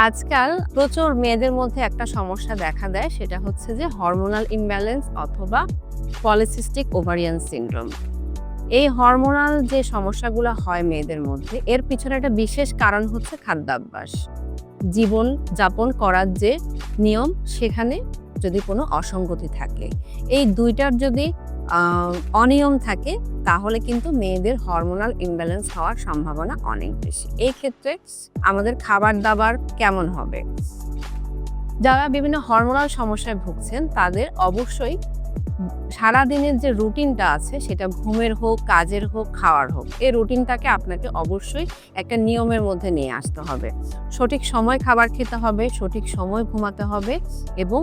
আজকাল প্রচুর মেয়েদের মধ্যে একটা সমস্যা দেখা দেয়, সেটা হচ্ছে যে হরমোনাল ইমব্যালেন্স অথবা পলিসিস্টিক ওভারিয়ান সিনড্রোম। এই হরমোনাল যে সমস্যাগুলো হয় মেয়েদের মধ্যে, এর পিছনে একটা বিশেষ কারণ হচ্ছে খাদ্যাভ্যাস। জীবন যাপন করার যে নিয়ম, সেখানে যদি কোনো অসঙ্গতি থাকে, এই দুইটার যদি অনিয়ম থাকে, তাহলে কিন্তু মেয়েদের হরমোনাল ইমব্যালেন্স হওয়ার সম্ভাবনা অনেক বেশি। এই ক্ষেত্রে আমাদের খাবার দাবার কেমন হবে? যারা বিভিন্ন হরমোনাল সমস্যায় ভুগছেন, তাদের অবশ্যই সারাদিনের যে রুটিনটা আছে, সেটা ঘুমের হোক, কাজের হোক, খাওয়ার হোক, এই রুটিনটাকে আপনাকে অবশ্যই একটা নিয়মের মধ্যে নিয়ে আসতে হবে। সঠিক সময় খাবার খেতে হবে, সঠিক সময় ঘুমাতে হবে এবং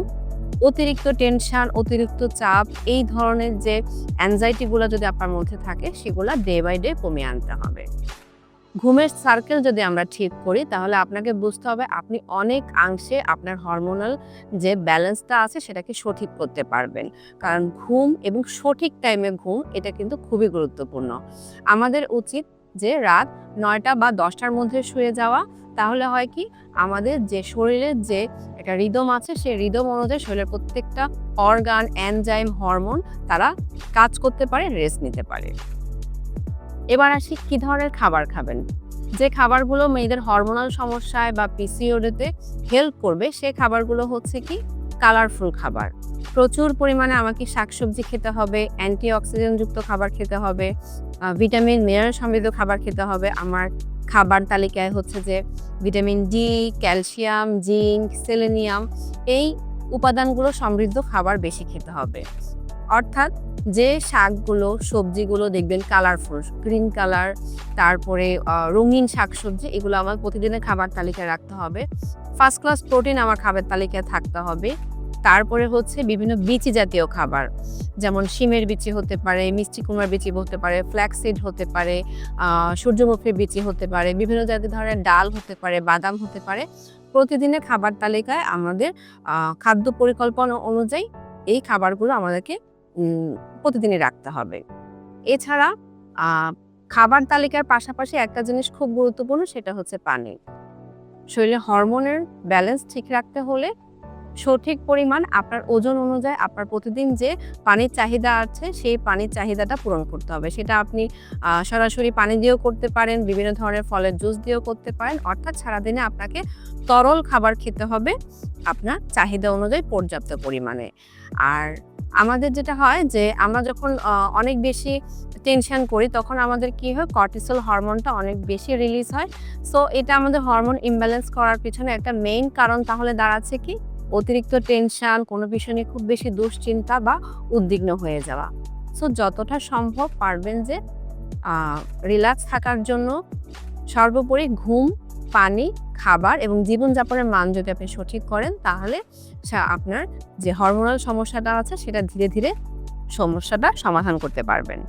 অতিরিক্ত টেনশন, অতিরিক্ত চাপ, এই ধরনের যে অ্যাংজাইটিগুলো যদি আপনার মধ্যে থাকে, সেগুলা ডে বাই ডে কমিয়ে আনতে হবে। ঘুমের সার্কেল যদি আমরা ঠিক করি, তাহলে আপনাকে বুঝতে হবে আপনি অনেকাংশে আপনার হরমোনাল যে ব্যালেন্সটা আছে সেটাকে সঠিক করতে পারবেন। কারণ ঘুম এবং সঠিক টাইমে ঘুম, এটা কিন্তু খুবই গুরুত্বপূর্ণ। আমাদের উচিত যে রাত ৯টা বা ১০টার মধ্যে শুয়ে যাওয়া। তাহলে হয় কি, আমাদের যে শরীরের যে একটা রিদম আছে, সেই রিদম অনুযায়ী শরীরের প্রত্যেকটা অর্গান, এনজাইম, হরমোন তারা কাজ করতে পারে, রেস্ট নিতে পারে। এবার আসি কি ধরনের খাবার খাবেন। যে খাবারগুলো মেয়েদের হরমোনাল সমস্যায় বা পিসিওডিতে হেল্প করবে, সে খাবারগুলো হচ্ছে কি কালারফুল খাবার। প্রচুর পরিমাণে আমাকে শাকসবজি খেতে হবে, অ্যান্টিঅক্সিডেন্টযুক্ত খাবার খেতে হবে, ভিটামিন মিনারেল সমৃদ্ধ খাবার খেতে হবে। আমার খাবার তালিকায় হচ্ছে যে vitamin D, calcium, zinc, selenium, এই উপাদানগুলো সমৃদ্ধ খাবার বেশি খেতে হবে। অর্থাৎ যে শাকগুলো, সবজিগুলো দেখবেন কালারফুল, গ্রিন কালার, তারপরে রঙিন শাকসবজি, এগুলো আমার প্রতিদিনের খাবার তালিকায় রাখতে হবে। ফার্স্ট ক্লাস প্রোটিন আমার খাবার তালিকায় থাকতে হবে। তারপরে হচ্ছে বিভিন্ন বিচি জাতীয় খাবার, যেমন শিমের বিচি হতে পারে, মিষ্টি কুমড়ার বিচি হতে পারে, ফ্ল্যাক্সিড হতে পারে, সূর্যমুখীর বিচি হতে পারে, বিভিন্ন জাতীয় ধরনের ডাল হতে পারে, বাদাম হতে পারে। প্রতিদিনের খাবার তালিকায় আমাদের খাদ্য পরিকল্পনা অনুযায়ী এই খাবারগুলো আমাদেরকে প্রতিদিনই রাখতে হবে। এছাড়া আ খাবার তালিকার পাশাপাশি একটা জিনিস খুব গুরুত্বপূর্ণ, সেটা হচ্ছে পানি। শরীরে হরমোনের ব্যালেন্স ঠিক রাখতে হলে সঠিক পরিমাণ আপনার ওজন অনুযায়ী আপনার প্রতিদিন যে পানির চাহিদা আছে, সেই পানির চাহিদাটা পূরণ করতে হবে। সেটা আপনি সরাসরি পানি দিয়েও করতে পারেন, বিভিন্ন ধরনের ফলের জুস দিয়েও করতে পারেন। অর্থাৎ সারাদিনে আপনাকে তরল খাবার খেতে হবে আপনার চাহিদা অনুযায়ী পর্যাপ্ত পরিমাণে। আর আমাদের যেটা হয় যে আমরা যখন অনেক বেশি টেনশন করি, তখন আমাদের কি হয়, কর্টিসল হরমোনটা অনেক বেশি রিলিজ হয়। সো এটা আমাদের হরমোন ইমব্যালেন্স করার পিছনে একটা মেইন কারণ তাহলে দাঁড়াচ্ছে কি, অতিরিক্ত টেনশন, কোনো বিষয় নিয়ে খুব বেশি দুশ্চিন্তা বা উদ্বিগ্ন হয়ে যাওয়া। সো যতটা সম্ভব পারবেন যে রিল্যাক্স থাকার জন্য সর্বোপরি ঘুম, পানি, খাবার এবং জীবনযাপনের মান যদি আপনি সঠিক করেন, তাহলে আপনার যে হরমোনাল সমস্যাটা আছে, সেটা ধীরে ধীরে সমস্যাটা সমাধান করতে পারবেন।